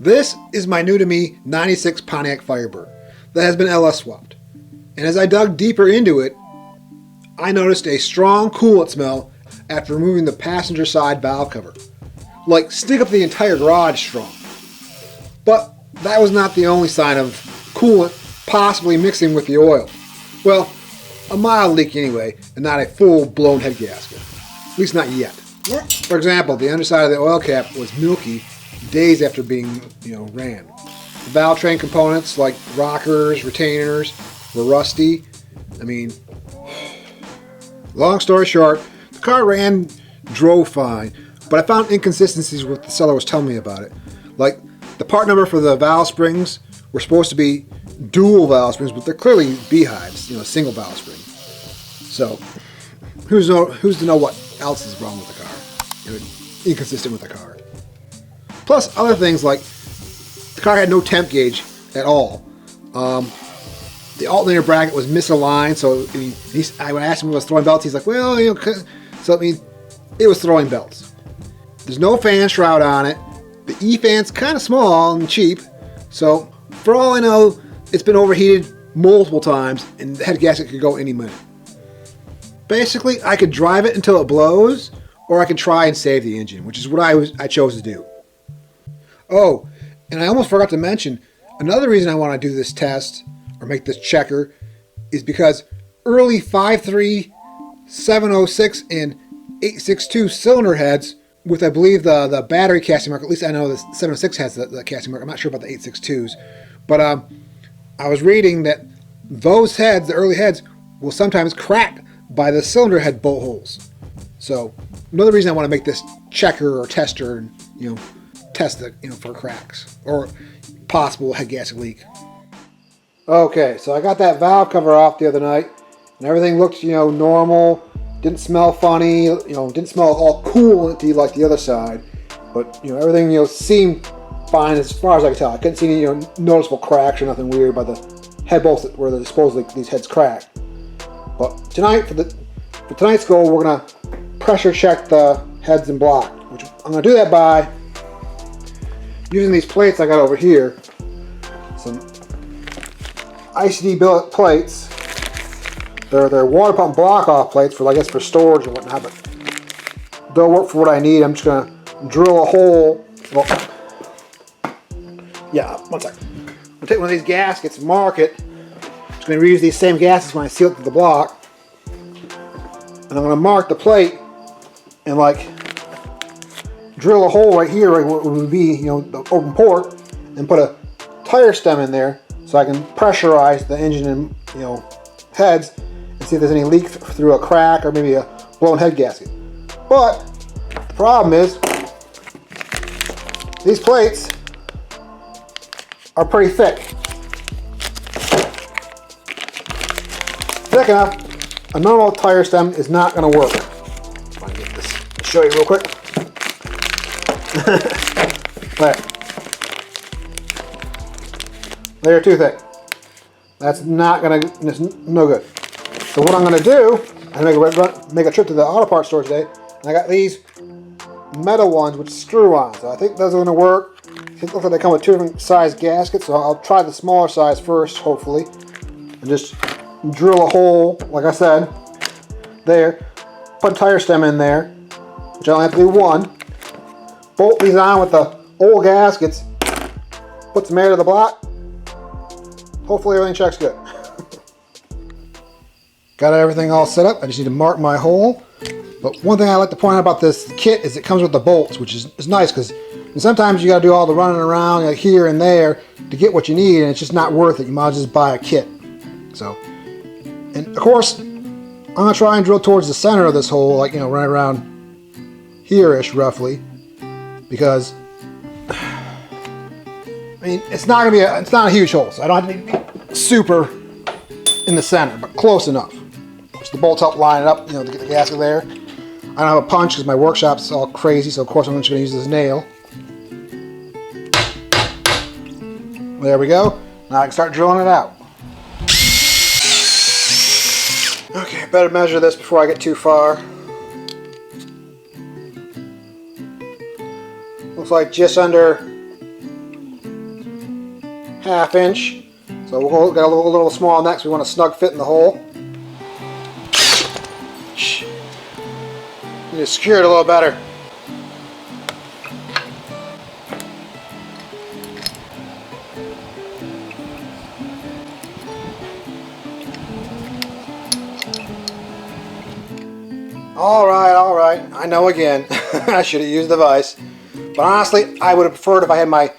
This is my new to me 96 Pontiac Firebird that has been LS swapped. And as I dug deeper into it, I noticed a strong coolant smell after removing the passenger side valve cover. Like stink up the entire garage strong. But that was not the only sign of coolant possibly mixing with the oil. Well, a mild leak anyway, and not a full-blown head gasket. At least not yet. For example, the underside of the oil cap was milky days after being, ran. The valve train components like rockers, retainers were rusty. Long story short, the car drove fine, but I found inconsistencies with what the seller was telling me about it. Like, the part number for the valve springs were supposed to be dual valve springs, but they're clearly beehives, single valve spring. So, who's to know what else is wrong with the car? Inconsistent with the car. Plus, other things like the car had no temp gauge at all. The alternator bracket was misaligned, so when I asked him if it was throwing belts, he's like, well, it was throwing belts. There's no fan shroud on it. The E-fan's kind of small and cheap, so for all I know, it's been overheated multiple times, and the head gasket could go any minute. Basically, I could drive it until it blows, or I could try and save the engine, which is what I chose to do. Oh, and I almost forgot to mention, another reason I want to do this test, or make this checker, is because early 5.3, 706, and 862 cylinder heads, with I believe the battery casting mark, at least I know the 706 has the casting mark, I'm not sure about the 862s, but I was reading that those heads, the early heads, will sometimes crack by the cylinder head bolt holes. So another reason I want to make this checker or tester and test it for cracks or possible head gasket leak. Okay, so I got that valve cover off the other night and everything looked normal, didn't smell funny, didn't smell all coolanty like the other side, but everything seemed fine as far as I could tell. I couldn't see any noticeable cracks or nothing weird by the head bolts where supposedly these heads cracked. But tonight, for tonight's goal, we're gonna pressure check the heads and block, which I'm gonna do that by using these plates I got over here. Some ICD billet plates. They're water pump block off plates for, I guess, for storage and whatnot, but they'll work for what I need. I'm just gonna drill a hole. Well, yeah, one sec. I'll take one of these gaskets and mark it. I'm just gonna reuse these same gaskets when I seal it to the block. And I'm gonna mark the plate and drill a hole right here, right where it would be, the open port, and put a tire stem in there so I can pressurize the engine and heads and see if there's any leak through a crack or maybe a blown head gasket. But the problem is these plates are pretty thick. Thick enough, a normal tire stem is not going to work. If I can get this, I'll show you real quick. There. They're too thick. That's not going to, it's no good. So what I'm going to do, I make a trip to the auto parts store today, and I got these metal ones with screw on. So I think those are going to work. It looks like they come with two different size gaskets, so I'll try the smaller size first, hopefully, and just drill a hole, like I said, there. Put a tire stem in there, which I only have to do one. Bolt these on with the old gaskets. Put some air to the block. Hopefully everything checks good. Got everything all set up. I just need to mark my hole. But one thing I like to point out about this kit is it comes with the bolts, which is nice because sometimes you got to do all the running around here and there to get what you need, and it's just not worth it. You might as well just buy a kit. So, and of course, I'm gonna try and drill towards the center of this hole, right around here-ish roughly, because it's not a huge hole, so I don't have to be super in the center, but close enough. Just the bolts help line it up, to get the gasket there. I don't have a punch because my workshop's all crazy, so of course I'm just going to use this nail. There we go. Now I can start drilling it out. Okay, better measure this before I get too far. Looks like just under 1/2 inch. So we'll get a little small next. We want a snug fit in the hole. You just secure it a little better. All right. I know again. I should have used the vise. But honestly, I would have preferred if I had my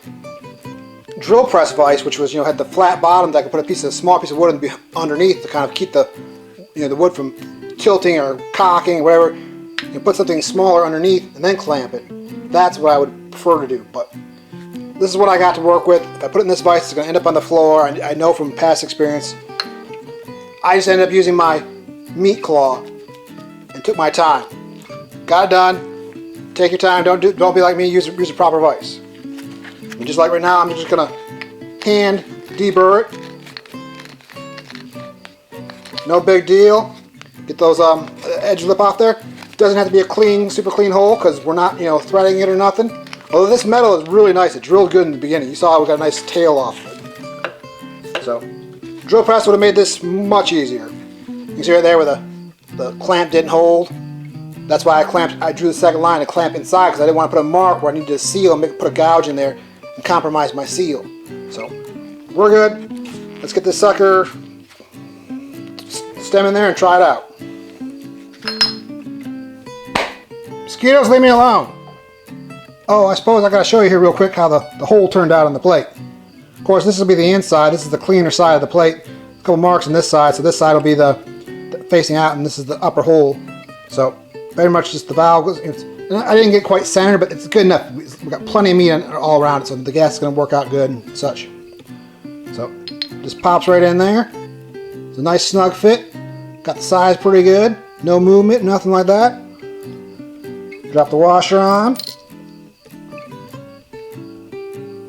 drill press vise, which was, had the flat bottom that I could put a small piece of wood underneath to kind of keep the, the wood from tilting or cocking or whatever. You put something smaller underneath and then clamp it. That's what I would prefer to do. But this is what I got to work with. If I put it in this vise, it's going to end up on the floor. I know from past experience. I just ended up using my meat claw and took my time. Got it done. Take your time. Don't be like me. Use a proper vise. And just like right now, I'm just going to hand deburr it. No big deal. Get those edge lip off there. It doesn't have to be a clean, super clean hole because we're not, threading it or nothing. Although this metal is really nice. It drilled good in the beginning. You saw we got a nice tail off it. So, drill press would have made this much easier. You can see right there where the clamp didn't hold. That's why I drew the second line to clamp inside because I didn't want to put a mark where I needed to seal and put a gouge in there and compromise my seal. So, we're good. Let's get this sucker stem in there and try it out. Mosquitoes, leave me alone. Oh, I suppose I got to show you here real quick how the hole turned out on the plate. Of course, this will be the inside. This is the cleaner side of the plate. A couple marks on this side, so this side will be the facing out, and this is the upper hole. So, very much just the valve. I didn't get quite centered, but it's good enough. We've got plenty of meat all around it, so the gas is going to work out good and such. So, just pops right in there. It's a nice snug fit. Got the size pretty good. No movement, nothing like that. Drop the washer on.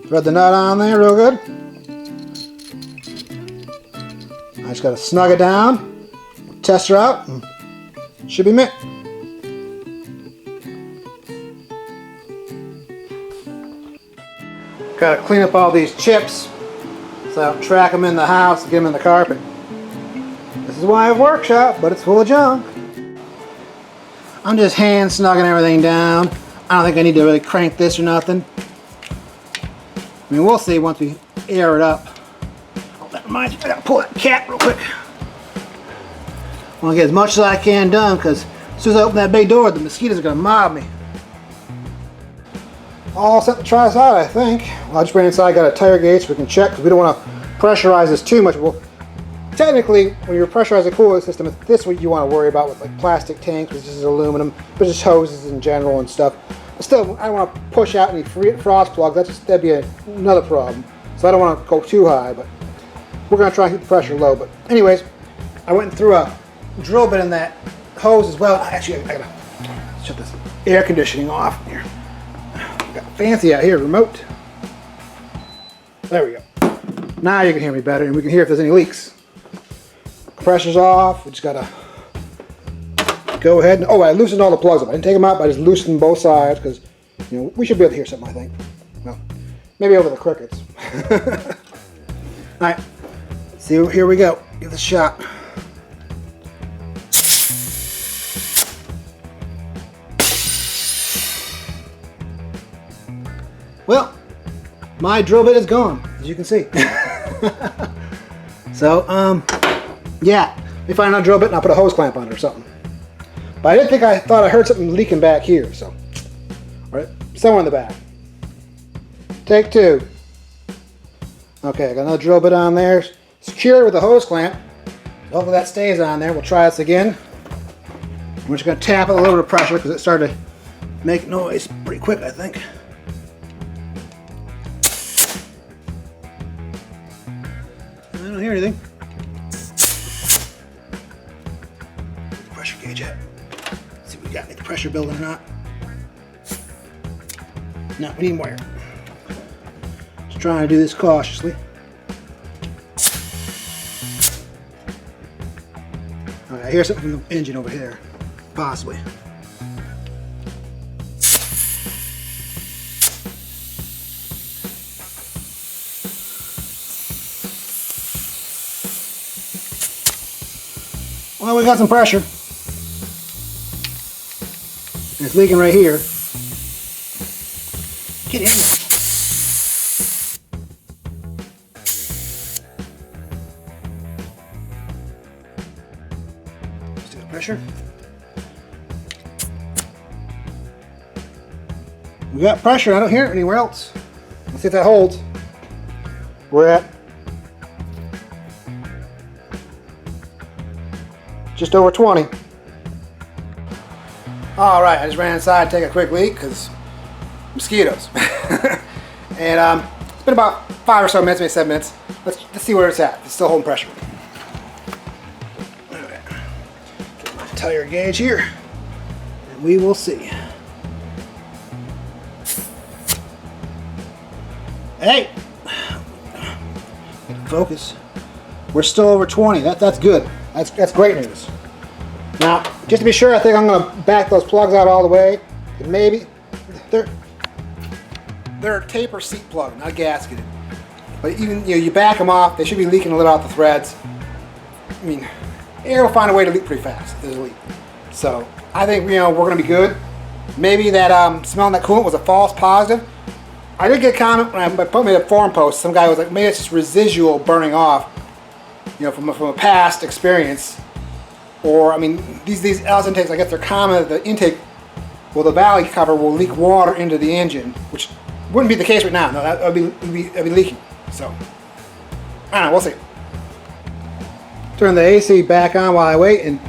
Thread the nut on there real good. I just got to snug it down. Test her out. And should be mint. Got to clean up all these chips so I don't track them in the house and get them in the carpet. This is why I have a workshop, but it's full of junk. I'm just hand snugging everything down. I don't think I need to really crank this or nothing. I mean, we'll see once we air it up. Oh, that reminds me, I gotta pull that cap real quick. I want to get as much as I can done because as soon as I open that big door, the mosquitoes are gonna mob me. All set to try this out, I think. Well, I just ran inside, got a tire gauge so we can check because we don't want to pressurize this too much. Well, technically, when you pressurize a cooling system, it's this what you want to worry about with like plastic tanks, which is aluminum, but just hoses in general and stuff. But still, I don't want to push out any frost plugs. That'd be another problem. So I don't want to go too high, but we're going to try and keep the pressure low. But anyways, I went and threw a drill bit in that hose as well. Actually, I gotta shut this air conditioning off here. Got fancy out here, remote. There we go. Now you can hear me better, and we can hear if there's any leaks. Pressure's off. We just gotta go ahead and I loosened all the plugs up. I didn't take them out, but I just loosened both sides because we should be able to hear something. I think. Well, maybe over the crickets. All right. See, here we go. Give this a shot. Well, my drill bit is gone, as you can see. So, yeah, let me find another drill bit and I'll put a hose clamp on it or something. But I thought I heard something leaking back here, so. All right, somewhere in the back. Take two. Okay, I got another drill bit on there. Secure with a hose clamp. Hopefully that stays on there. We'll try this again. We're just gonna tap it a little bit of pressure because it started to make noise pretty quick, I think. I don't hear anything. Pressure gauge at. See if we got any pressure building or not. No, we need more. Just trying to do this cautiously. Okay, I hear something from the engine over here. Possibly. Well, we got some pressure. And it's leaking right here. Get in there. Still pressure. We got pressure. I don't hear it anywhere else. Let's see if that holds. We're at just over 20. All right, I just ran inside to take a quick leak because mosquitoes. And it's been about 5 or so minutes, maybe 7 minutes. Let's see where it's at. It's still holding pressure. All right. Get my tire gauge here, and we will see. Hey, focus. We're still over 20. That's good. That's great news. Now, just to be sure, I think I'm going to back those plugs out all the way. And maybe they're a taper seat plug, not gasketed. But even you back them off, they should be leaking a little out the threads. I mean, air will find a way to leak pretty fast if there's a leak. So I think we're going to be good. Maybe that smelling that coolant was a false positive. I did get a comment when I put me a forum post. Some guy was like, maybe it's just residual burning off, from a past experience. Or, I mean, these LS intakes, I guess they're common. The intake, well, the valley cover will leak water into the engine, which wouldn't be the case right now. No, that would be leaking. So, I don't know, we'll see. Turn the AC back on while I wait, and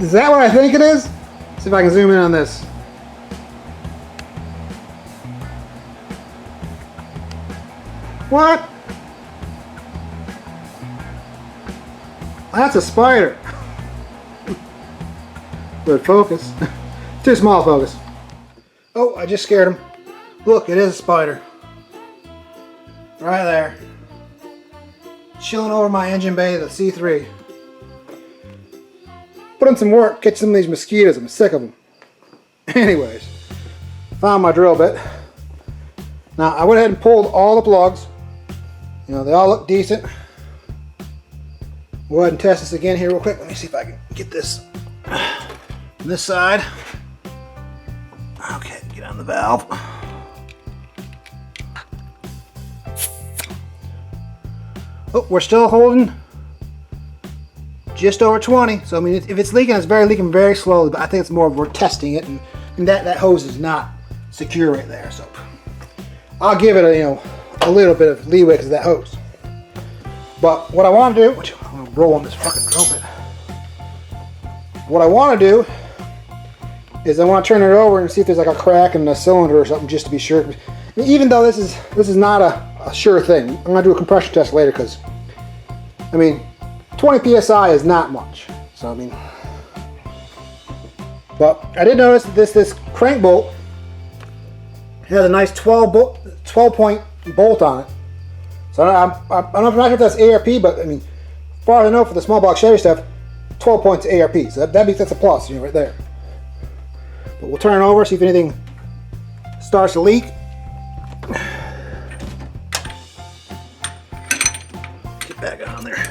is that what I think it is? Let's see if I can zoom in on this. What? That's a spider. Good focus. Too small focus. Oh, I just scared him. Look, it is a spider. Right there. Chilling over my engine bay, the C3. Put in some work, catch some of these mosquitoes. I'm sick of them. Anyways, found my drill bit. Now, I went ahead and pulled all the plugs. They all look decent. Go ahead and test this again here real quick. Let me see if I can get this on this side. Okay, get on the valve. Oh, we're still holding just over 20. So I mean, if it's leaking, it's leaking very slowly. But I think it's more of we're testing it, and that hose is not secure right there. So I'll give it a little bit of leeway because of that hose. But what I want to do, which I'm going to roll on this fucking drill bit. What I want to do is I want to turn it over and see if there's like a crack in the cylinder or something, just to be sure. Even though this is not a sure thing, I'm going to do a compression test later because, I mean, 20 psi is not much. So I mean, but I did notice that this crank bolt has a nice 12 point bolt on it. So I'm not sure if that's ARP, but I mean, as far as I know, for the small block Chevy stuff, 12 points ARP. So that's a plus, right there. But we'll turn it over, see if anything starts to leak. Get back on there.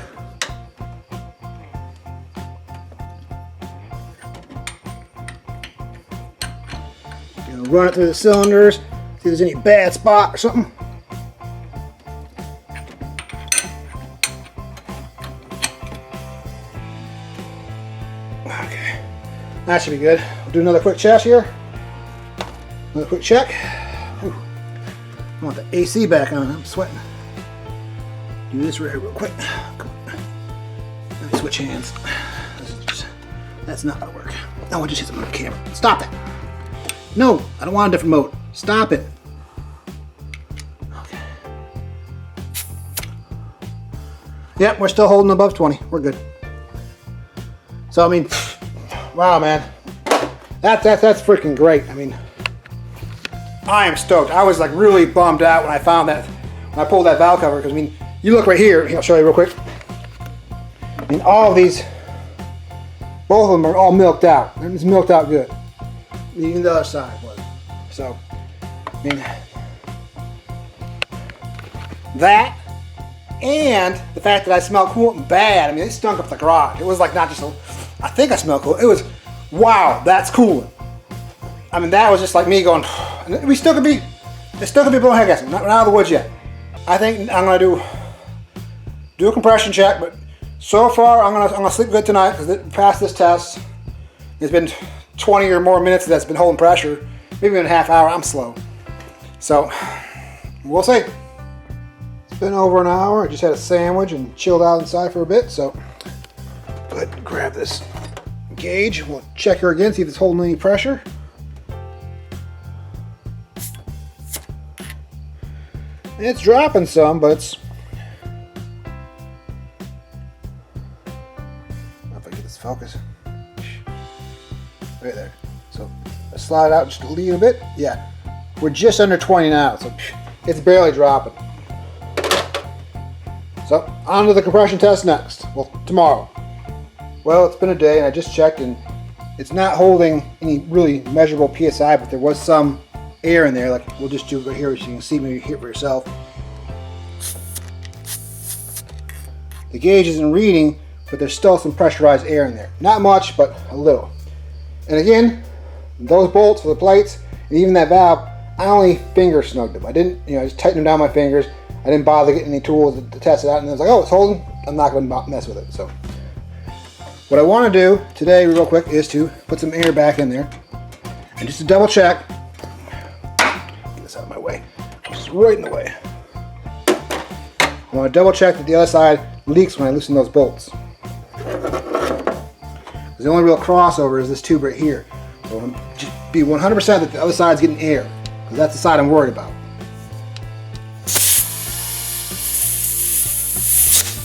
Run it through the cylinders, see if there's any bad spot or something. Okay, that should be good. We'll do another quick check here. Another quick check. Whew. I want the AC back on. I'm sweating. Do this right here real quick. Come on. Let me switch hands. That's not gonna work. No, I just hit something on the camera. Stop that. No, I don't want a different mode. Stop it. Okay. Yep, we're still holding above 20. We're good. So I mean, wow, man, that's freaking great. I mean, I am stoked. I was like really bummed out when I found that, when I pulled that valve cover, because I mean, you look right here. I'll show you real quick. I mean, all of these, both of them are all milked out. It's milked out good. Even the other side was. So, I mean, that And the fact that I smelled coolant bad, I mean, it stunk up the garage. It was like not just I think I smelled coolant. It was, wow, that's coolant. I mean, that was just like me going, it still could be blowing head gaskets. Not out of the woods yet. I think I'm gonna do a compression check, but so far I'm gonna sleep good tonight because past this test, it's been 20 or more minutes that's been holding pressure. Maybe in a half hour, I'm slow. So, we'll see. It's been over an hour. I just had a sandwich and chilled out inside for a bit, so go ahead and grab this gauge. We'll check her again, see if it's holding any pressure. It's dropping some, but it's... if I get this focus. Right there. So I slide out just a little bit. Yeah, we're just under 20 now, so it's barely dropping. So on to the compression test next. Well, tomorrow. Well, it's been a day and I just checked and it's not holding any really measurable PSI, but there was some air in there. Like we'll just do it right here so you can see me here for yourself. The gauge isn't reading, but there's still some pressurized air in there. Not much, but a little. And again, those bolts for the plates and even that valve, I only finger snugged them. I didn't, I just tightened them down with my fingers. I didn't bother getting any tools to test it out, and I was like, oh, it's holding. I'm not going to mess with it. So, what I want to do today, real quick, is to put some air back in there, and just to double check. Get this out of my way. Just right in the way. I want to double check that the other side leaks when I loosen those bolts. The only real crossover is this tube right here. So just be 100% that the other side's getting air, because that's the side I'm worried about.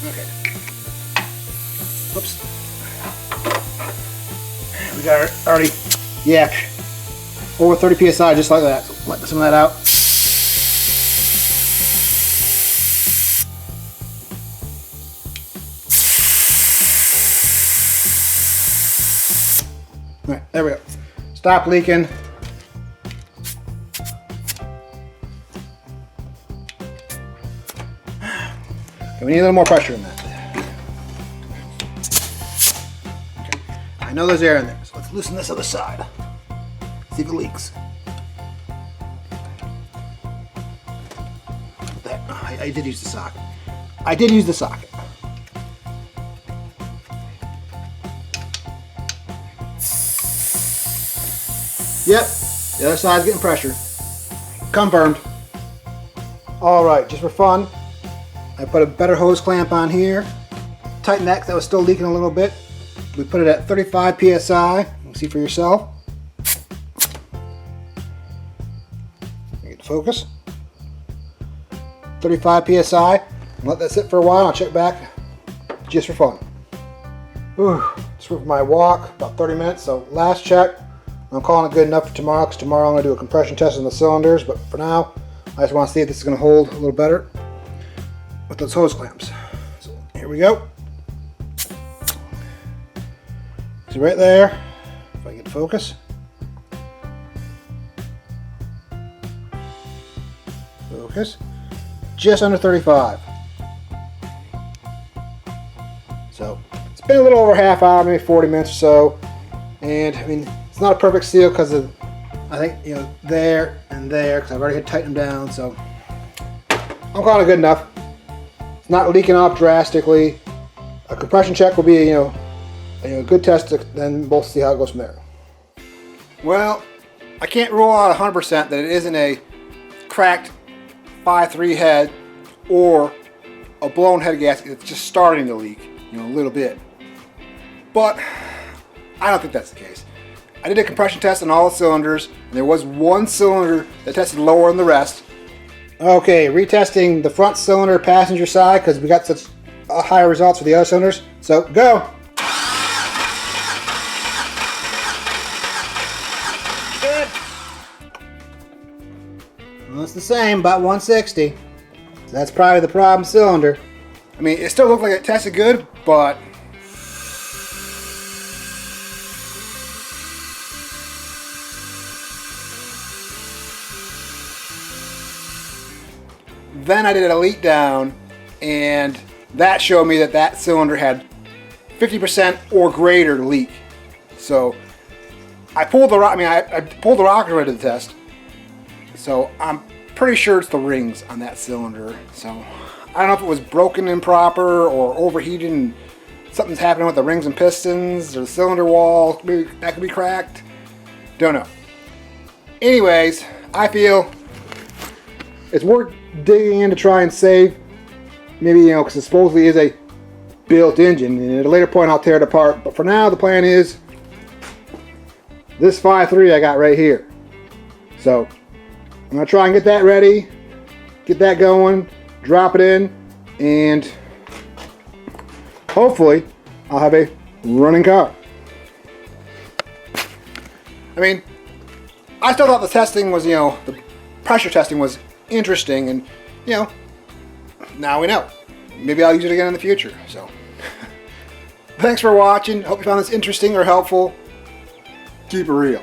Okay. Whoops. We got it already, yeah, over 30 psi just like that. So let some of that out. All right, there we go. Stop leaking. Okay, we need a little more pressure in that. Okay. I know there's air in there, so let's loosen this other side. See if it leaks. There. I did use the socket. I did use the socket. Yep, the other side's getting pressure. Confirmed. Alright, just for fun, I put a better hose clamp on here. Tighten that because that was still leaking a little bit. We put it at 35 psi. You can see for yourself. Get the focus. 35 psi. Let that sit for a while. I'll check back just for fun. Whew. Just for my walk, about 30 minutes. So last check. I'm calling it good enough for tomorrow because tomorrow I'm going to do a compression test on the cylinders, but for now I just want to see if this is going to hold a little better with those hose clamps. So here we go. See right there, if I get focus. Focus. Just under 35. So it's been a little over a half hour, maybe 40 minutes or so, and I mean, it's not a perfect seal because of, I think, there and there, because I've already had to tighten them down, so I'm calling it good enough. It's not leaking off drastically. A compression check will be, a good test, then we'll see how it goes from there. Well, I can't rule out 100% that it isn't a cracked 5.3 head or a blown head gasket. It's just starting to leak, a little bit. But I don't think that's the case. I did a compression test on all the cylinders, and there was one cylinder that tested lower than the rest. Okay, retesting the front cylinder passenger side because we got such higher results for the other cylinders. So, go! Good. Well, it's the same, about 160. So that's probably the problem cylinder. I mean, it still looked like it tested good, but then I did a leak down and that showed me that that cylinder had 50% or greater leak. So I pulled the I pulled the rocker ready to the test. So I'm pretty sure it's the rings on that cylinder. So I don't know if it was broken improper or overheated and something's happening with the rings and pistons or the cylinder wall. Maybe that could be cracked. Don't know. Anyways, I feel it's worth digging in to try and save. Maybe, you know, because it supposedly is a built engine, and at a later point I'll tear it apart. But for now, the plan is this 5.3 I got right here. So I'm gonna try and get that ready, get that going, drop it in, and hopefully I'll have a running car. I mean, I still thought the testing was, you know, the pressure testing was interesting, and you know, now we know. Maybe I'll use it again in the future. So thanks for watching. Hope you found this interesting or helpful. Keep it real.